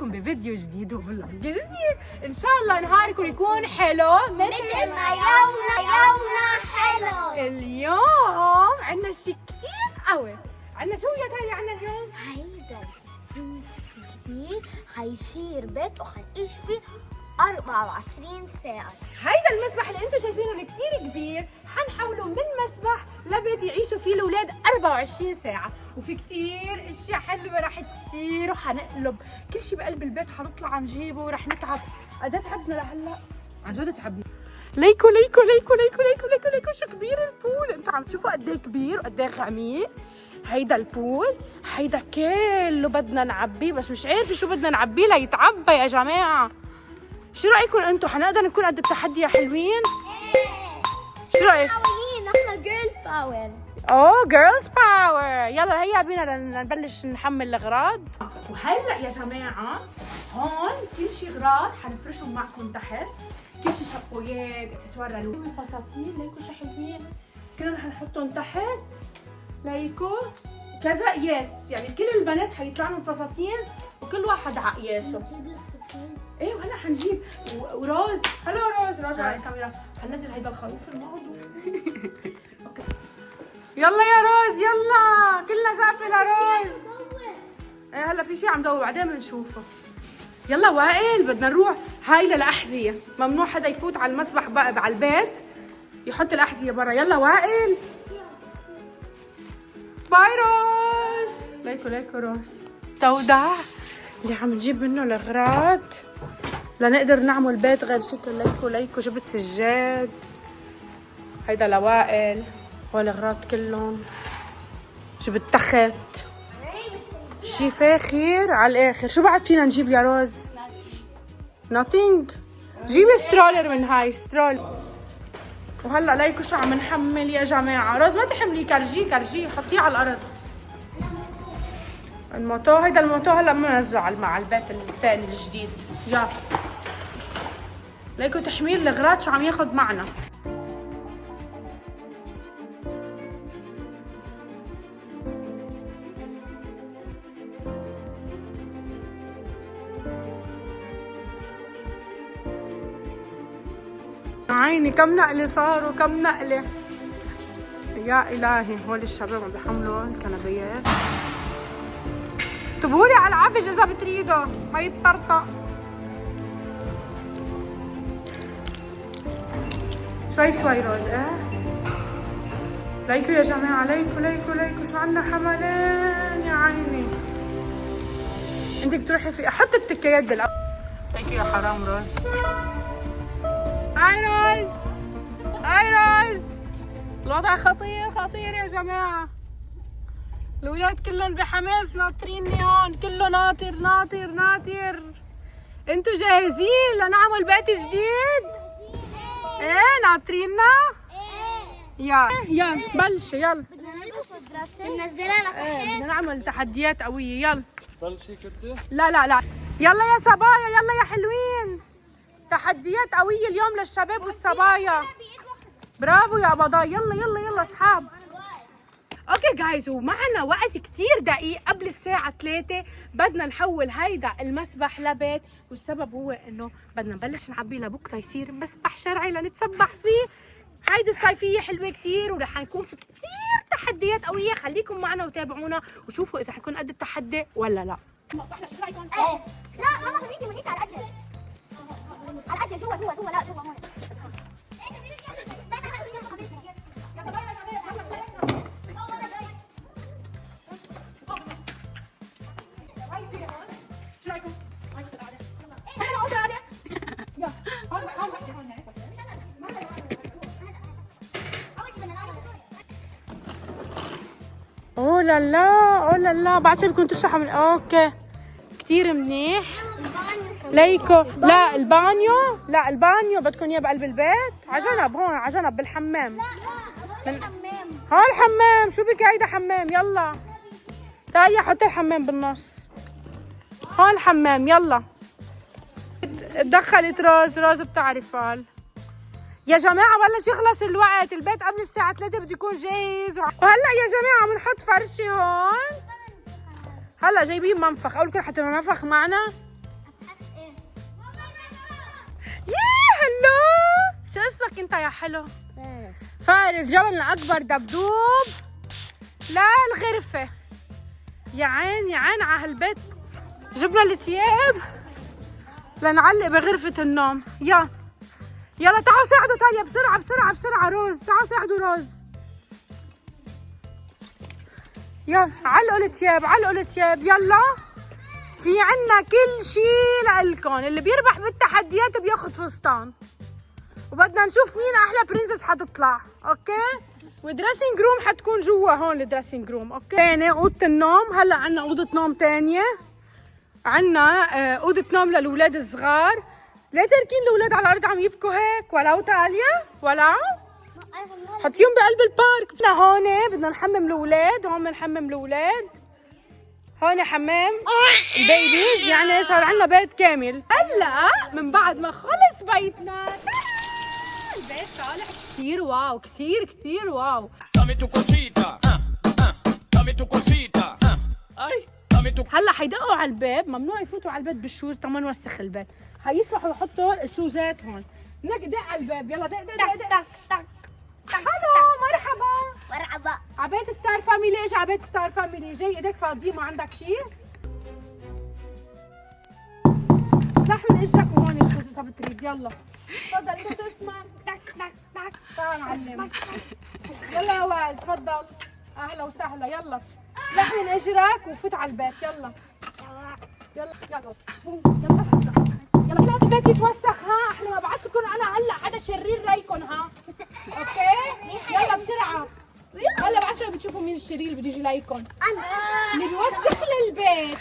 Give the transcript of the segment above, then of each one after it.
معكم بفيديو جديد وفلوج جديد. ان شاء الله نهاركم يكون حلو مثل ما يومنا حلو. اليوم عندنا شيء كثير قوي. عندنا شو يا تاي عندنا اليوم؟ هيدا الجديد حيصير بيت وحنعيش فيه 24 ساعة. هيدا المسبح اللي انتم شايفينه كثير كبير حنحوله من مسبح لبيت يعيشوا فيه الاولاد 24 ساعة، وفي كثير اشياء حلوة رح تصير، وحنقلب كل شيء بقلب البيت حنطلع نجيبه ورح نتعب. قد تعبنا لهلا، عن جد تعبنا. ليكو ليكو ليكو ليكو ليكو ليكو ليكو شو كبير البول، انتم عم تشوفوا قد ايه كبير وقد ايه عميق. هيدا البول، هيدا كله بدنا نعبيه، بس مش عارفة شو بدنا نعبيه ليتعبى يا جماعة. شو رأيكم انتم؟ حنقدر نكون قد التحدي يا حلوين؟ شو رأيك؟ قويين، نحن جيرل باور. اوه جيرلز باور. يلا هيا بينا نبلش نحمل الاغراض. وهلا يا جماعة هون كل شيء اغراض حنفرشهم معكم تحت، كل شيء شابويات، اكسسوار للولاد، فساتين. ليكو شو حلوين، كلهم حنحطهم تحت. ليكو كذا قياس، يعني كل البنات حيطلع لهم فساتين وكل واحد على قياسه. ايه وهلا حنجيب وروز. هلا روز على الكاميرا. حننزل هيدا الخروف الموضوع. اوكي يلا يا روز، يلا كلنا زقفه لروز. ايه هلا في شيء عم دور بعدين بنشوفه. يلا وائل بدنا نروح. هاي للاحذيه، ممنوع حدا يفوت على المسبح بقى على البيت يحط الاحذيه برا. يلا وائل. باي روز. ليكو روز تودع اللي عم نجيب منه الاغراض لنقدر نعمل بيت غير شكل. ليكو جبت سجاد، هيدا لوائل، هول الاغراض كلهم. جبت تخت، شي فاخر على الاخر. شو بعد فينا نجيب يا روز؟ nothing. جيبي سترولر من هاي سترول. وهلا ليكو شو عم نحمل يا جماعه. روز ما تحملي، كرجيه حطيه على الارض. الموتو، هيدا الموتو هلا بننزله على البيت الثاني الجديد. يلا ليكو تحميل الاغراض شو عم ياخذ معنا. عيني كم نقله صاروا، كم نقله يا الهي. هول الشباب عم بيحملوا الكنبيات. اكتبوا لي على العفش اذا بتريدوا ما يتطرطق. شوي روز. ليكو يا جماعه، ليكو شو عنا حملين يا عيني. انت بتروحي في احط التكيات بالاول. ليكو يا حرام روز. هاي روز الوضع خطير يا جماعه. الولاد كلهم بحماس ناطريني هون، كله ناطر. انتوا جاهزين لنعمل بيت جديد؟ ايه ناطريننا؟ يلا بلشي. يلا بدنا نلبس الدراسة، بننزلها لك. بدنا نعمل تحديات قوية. يلا ضل شي كرسي؟ لا يلا يا صبايا، يلا يا حلوين. تحديات قوية اليوم للشباب والصبايا. برافو يا بضاي. يلا اصحاب. اوكي جايز، ومعنا وقت كتير دقيق قبل الساعة 3 بدنا نحول هيدا المسبح لبيت، والسبب هو انه بدنا نبلش نعبيه لبكره يصير مسبح شرعي لنتسبح فيه. هيدي الصيفية حلوة كتير ورح يكون في كتير تحديات قوية. خليكم معنا وتابعونا وشوفوا اذا حيكون قد التحدي ولا لا. صحنا شو رايكم؟ لا ماما خليكي على الأجل. على الأجل جوا لا جوا هون. اوه لا لا بعد شوي بدكم تشرحوا من اوكي كثير منيح. ليكو لا البانيو بدكم اياه بقلب البيت على جنب، هون على جنب بالحمام. هون الحمام. شو بك هيدا حمام. يلا تعالي حطي الحمام بالنص. هون الحمام. يلا تدخلت روز بتعرف. قال يا جماعة بلش يخلص الوقت، البيت قبل الساعة 3 بده يكون جاهز. وهلا يا جماعة بنحط فرشة هون. هلا جايبين منفخ، اقول لكم حتى منفخ معنا. شو اسمك انت يا حلو؟ فارس. فارس. جبلنا اكبر دبدوب للغرفة. يا عين يا عين على هالبيت. جبنا الثياب لنعلق بغرفة النوم. يلا تعالوا ساعدوا تاليا بسرعة بسرعة بسرعة. روز تعالوا ساعدوا روز. يلا علقوا الثياب علقوا الثياب. يلا في عنا كل شيء لإلكم. اللي بيربح بالتحديات بياخد فستان، وبدنا نشوف مين احلى برنسس حتطلع. اوكي، والدريسنج روم حتكون جوا هون. الدريسنج روم اوكي. ثاني اوضه النوم. هلا عنا اوضه نوم ثانيه. عنا اوضه نوم للاولاد الصغار. ليه تركين الاولاد على الارض عم يبكوا هيك؟ ولو تاليا ولا حطيهم بقلب البارك. بدنا هون بدنا نحمم الاولاد. هون بنحمم الاولاد. هون حمام البيبيز. يعني صار عنا بيت كامل. هلا من بعد ما خلص بيتنا البيت طالع كثير واو. كثير كثير واو. هلا حيدقوا على الباب. ممنوع يفوتوا على البيت بالشوز تما نوسخ البيت. حيسرحوا يحطوا الشوزات هون. دق على الباب. يلا دق دق دق دق دق. هلو مرحبا. مرحبا. عبيت ستار فاميلي. ايش عبيت ستار فاميلي؟ جاي ايدك فاضيه ما عندك شيء؟ اشلح من اجرك وهون الشوز اذا بتريد. يلا تفضل. انت شو اسمك؟ تك تك تك. تعال معلم. يلا يا وائل تفضل. اهلا وسهلا. يلا اشلح من اجرك وفوت على البيت. يلا يلا يلا يلا يلا. لا البيت يتوسخ. ها احنا ما بعت لكم انا هلا حدا شرير ليكم. ها اوكي يلا بسرعه. هلا بعد شوي بتشوفوا مين الشرير اللي بده يجي ليكم. اللي بيوسخ للبيت.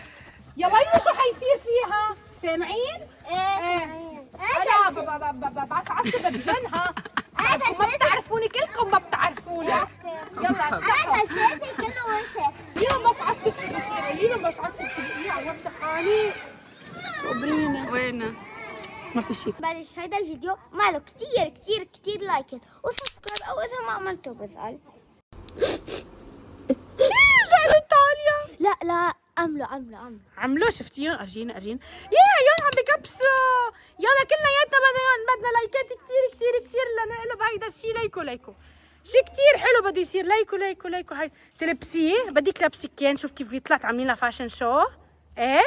يا ويلي شو حيصير فيها؟ سامعين؟ ايه انا بس عصب بجنها. ما بتعرفوني كلكم ما بتعرفوني. يلا انا سيبي كله وسخ. ليهم بس عصب شو بصير. ليهم بس عصب شو بصير. عوضت حالي. خبرينا وينه؟ ما في شيء. بلش هيدا الفيديو معله كثير كثير كثير لايكات وسبسكرايب، او اذا ما عملته بزعل. زعلت تاليا. لا عملوا عملوا. شفتيهم؟ ارجينا يا عيون عم بكبسوا. يلا كلياتنا بدنا لايكات كثير لنقلب هيدا الشيء. ليكو شيء كثير حلو بده يصير. ليكو هاي تلبسيه. بدك تلبسي كيان. شوف كيف طلعت عاملين لها فاشن شو. ايه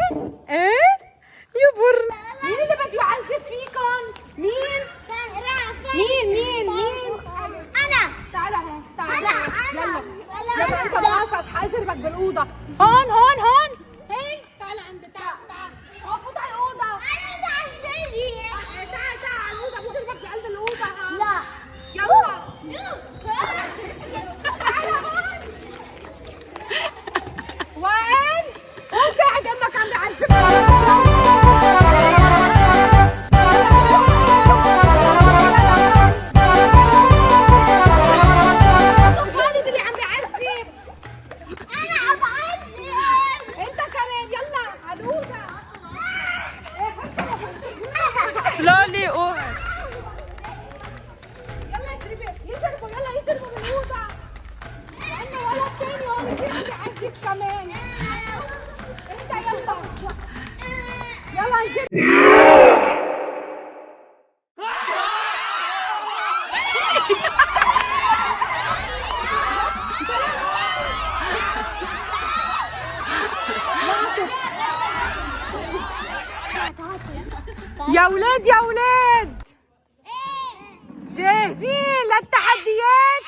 يبر. مين اللي بده يعذب فيكم؟ مين؟ انا. تعال هون. يلا انت مقاصص حاضربك بالاوضه. هون هي تعال عندي. تعال فوت على الاوضه. انا بعزلي. تعال على الاوضه. بصيربك بقلب الاوضه. ها لا يلا تعال هون. وين؟ قوم ساعد امك عم بعذبك. سلولي قوم. يلا يسربوا بالأوضة. لأنه ولد تاني هون بصير بيعذب كمان. انت يلا انزل. يا ولاد جاهزين للتحديات؟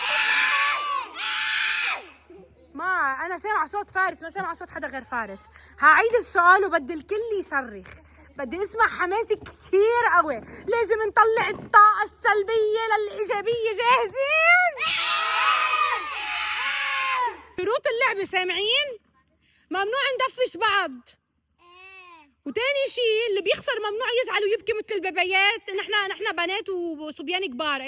ما أنا سامعة صوت فارس، ما سامعة صوت حدا غير فارس. هعيد السؤال وبدي الكل يصرخ. بدي اسمع حماسي كتير قوي. لازم نطلع الطاقة السلبية للإيجابية. جاهزين؟ شروط اللعبة سامعين؟ ممنوع ندفش بعض. وتاني شيء اللي بيخسر ممنوع يزعل ويبكي مثل البيبيات. نحن بنات وصبيان كبار.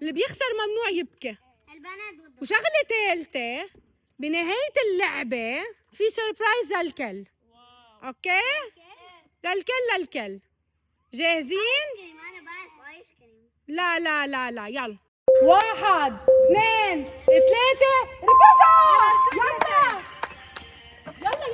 اللي بيخسر ممنوع يبكي. البنات. وشغله ثالثه بنهايه اللعبه في سربرايز للكل. اوكي؟ للكل جاهزين؟ انا بعرف ايس كريم. لا يلا 1 2 3 ركضوا. يلا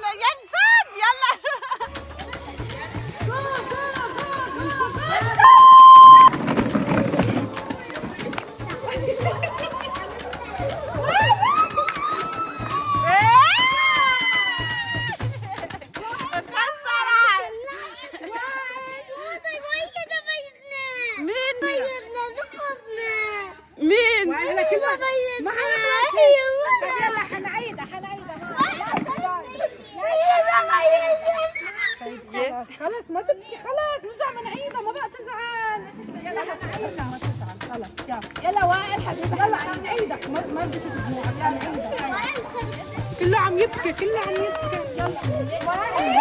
جد يلا. مين؟ وأنا كلها ما يلا حنعيدها خلاص ما تبكي، خلاص نرجع بنعيدها، ما بقى تزعل. يلا حنعيدها ما تزعل، خلاص يلا وائل حبيبي يلا حنعيدها، ما بديش دموعك، يلا نعيدها. كله عم يبكي يلا وائل.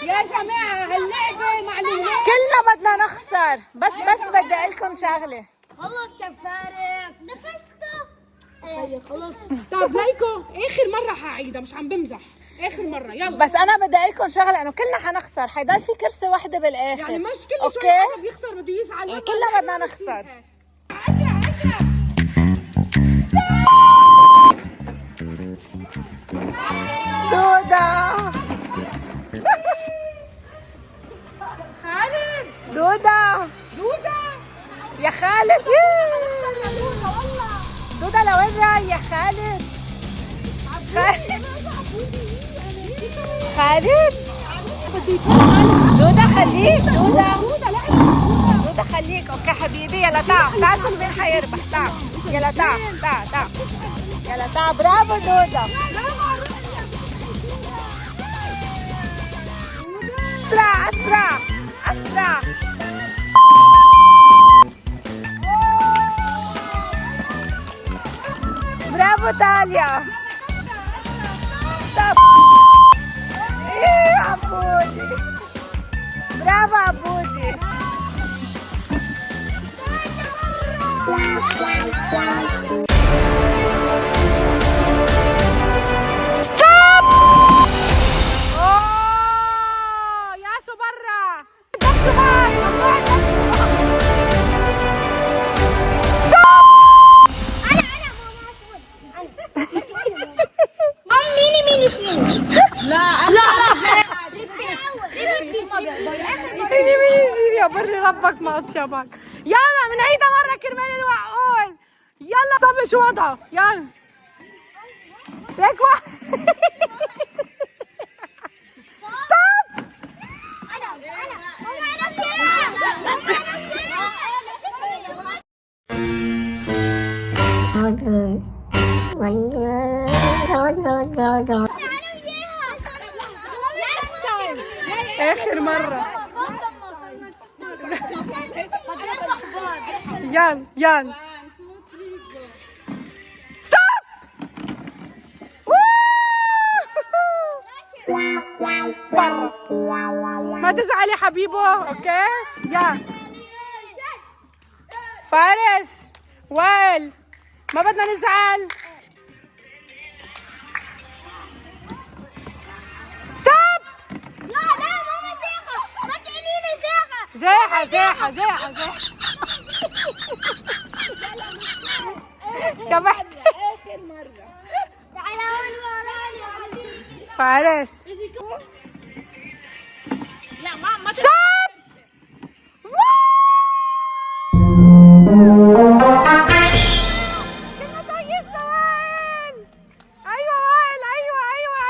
يا جماعة هاللعبة معلومات كلنا بدنا نخسر، بس بدي اقول لكم شغله. خلص يا فارس نفسته. خلص. طب ليكو آخر مرة حعيدها، مش عم بمزح، آخر مرة يلا. بس انا بدي اقول لكم شغله، انه كلنا حنخسر، حيضل في كرسي واحده بالاخر. يعني مش كل أوكي. شوي حدا بيخسر بده يزعل. يعني كلنا بدنا نخسر. أسرع دودة خالد. دودة يا خالد. دودة لوين رايح خالد؟ خالد دودة خليك. دودة خليك. اوكي حبيبي يلا تعال شوف مين حيربح. تعال يلا تعال يلا تعال. برافو دودة. اسرع. برافو تاليا. طب ايه عبودي. برافو عبودي. ستوب. اوه ياسو برا. نفسه باي والله نفسه. ستوب. هيني ميجي يا بري ربك ما اطيبك. يلا بنعيدها مرة كرمال الوعقول. يلا صبي شو وضعه يلا. ليك ستوب. آخر مرة. يلا ستوب. برا ما تزعلي حبيبو. اوكي يلا فارس وائل ما بدنا نزعل. ستوب. زيحة كبحت. آخر مرة. تعالى هون وراني يا حبيبي. فارس لا ما ستوب. كنا طيشنا وائل. ايوه وائل ايوه.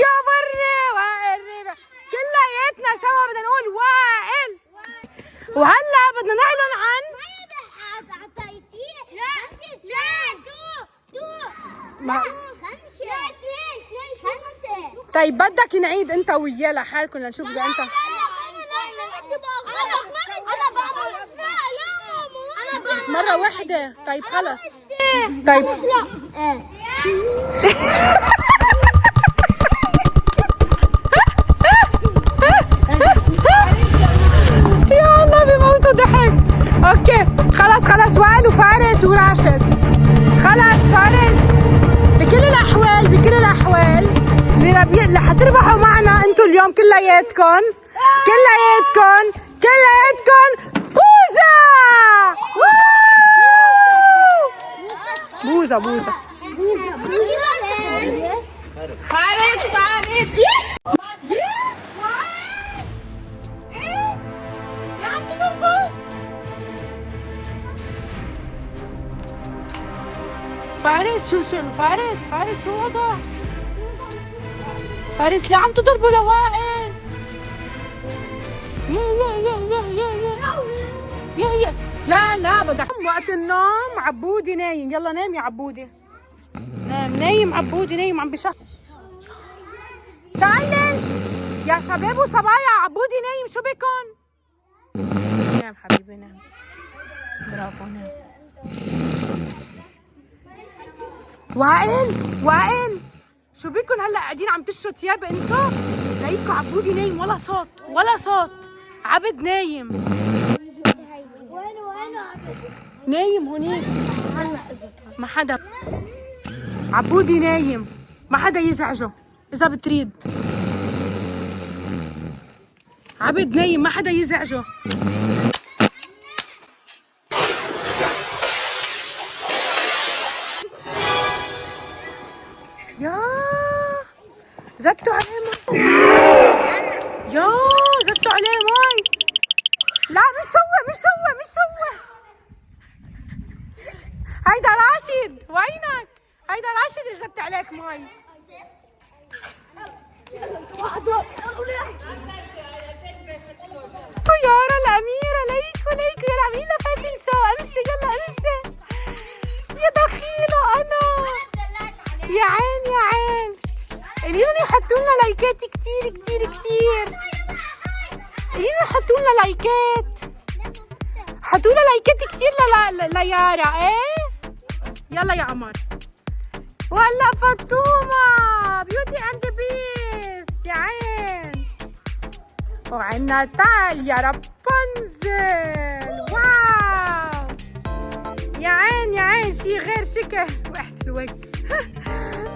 يا بري وائل كلياتنا سوا بدنا نقول وائل. وهلا بدنا نعلن عن طيب بدك نعيد انت وياه لحالكم لنشوف اذا انت مرة واحدة. طيب خلص. طيب يا الله بموتوا ضحك. اوكي خلاص وائل وفارس وراشد. خلاص فارس، بكل الأحوال اللي حتربحوا معنا انتوا اليوم كلياتكم بوزة. بوزة فارس فارس شو وضع؟ فارس ليه عم تضربوا لوائل؟ يا لا بدك وقت النوم. عبودي نايم، يلا نام يا عبودي. نايم عبودي، نايم عم بشخ. سايلنت يا شباب وصبايا، عبودي نايم، شو بكن؟ نام حبيبي نام، برافو نام. وائل شو بكن هلا قاعدين عم تشروا ثياب انتو؟ ليكو عبودي نايم، ولا صوت. عبد نايم هونيك، ما حدا. عبودي نايم، ما حدا يزعجه اذا بتريد. عبد نايم، ما حدا يزعجه. يا زدتوا عليه مي. زدتوا عليه مي. لا مش هو. هيدا راشد، وينك؟ هيدا راشد اللي زدت عليك مي. يارا الأميرة، ليكو يلا اعملي لنا فاشن شو. امشي يلا امشي يا دخيلة انا. يا عين قوليلهم يحطوا لنا لايكات كتير. قوليلهم يحطوا لنا لايكات. حطوا لنا لايكات كتير ليارا. ايه يلا يا قمر. وهلا فطومة بيوتي اند بيست يا عين. وعنا تاليا رابنزل. واو يا عين شي غير شكل واحد الوجه.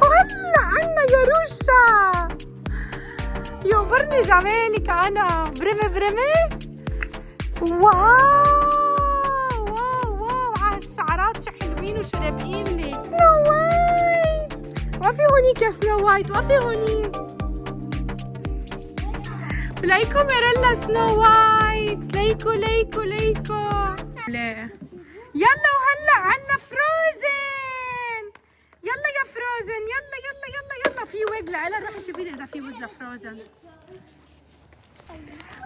وهلا عنا يا روشا. يوبرني جمالك انا. برمي. واو على الشعرات، شو حلوين وشو رابقين لي. سنو وايت، وقفي هونيك يا سنو وايت، وقفي هونيك. ليكو ميريلا سنو وايت. ليكو لا يلا. وهلا عنا فروزن. يلا يا فروزن، يلا في ويج لها. روحي شوفي لي اذا في ويج لفروزن.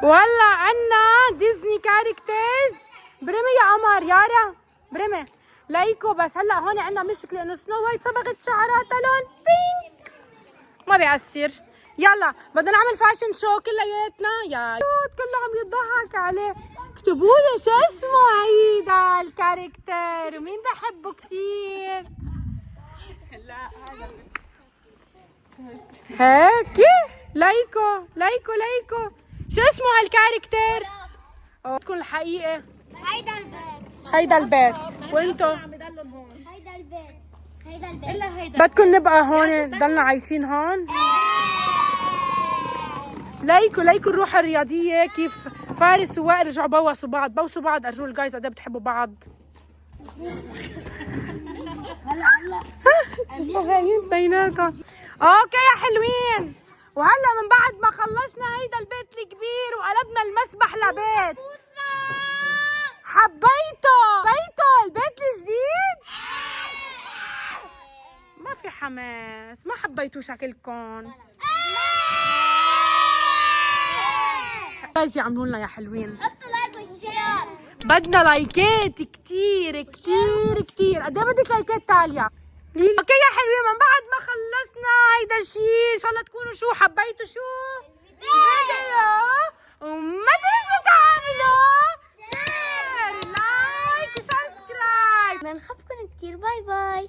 وهلا عنا ديزني كاركترز. برمي يا قمر يارا، برمي ليكو. بس هلا هون عنا مشكله انه سنو وايت صبغت شعراتها لون بينك، ما بيأثر. يلا بدنا نعمل فاشن شو كلياتنا. يا كله عم يضحك عليه. اكتبوا لي شو اسمه هيدا الكاركتر ومين بحبه كتير. هيك ليكو شو اسمه هالكاركتر؟ تكون الحقيقة. هيدا البيت وانتو هيدا البيت. بدكم نبقى هون نضلنا عايشين هون. ليكو الروح الرياضية. كيف فارس ووائل رجعوا بوسوا بعض. ارجو الجايز قد بتحبوا بعض. هلا صغيرين بيناتهم. اوكي يا حلوين. وهلا من بعد ما خلصنا هيدا البيت الكبير وقلبنا المسبح لبيت، حبيته البيت الجديد؟ ما في حماس، ما حبيتوا شكلكم. جايز يعملوا لنا يا حلوين. حطوا لايك واشتراك. بدنا لايكات كتير. قد ايه بدك لايكات تاليا؟ اوكي يا حلوين، من بعد ما خلصنا هيدا الشيء ان شاء الله تكونوا شو حبيتوا الفيديو، وما تنسوا تعملوا شير لايك وسبسكرايب. بنحبكم كتير. باي باي.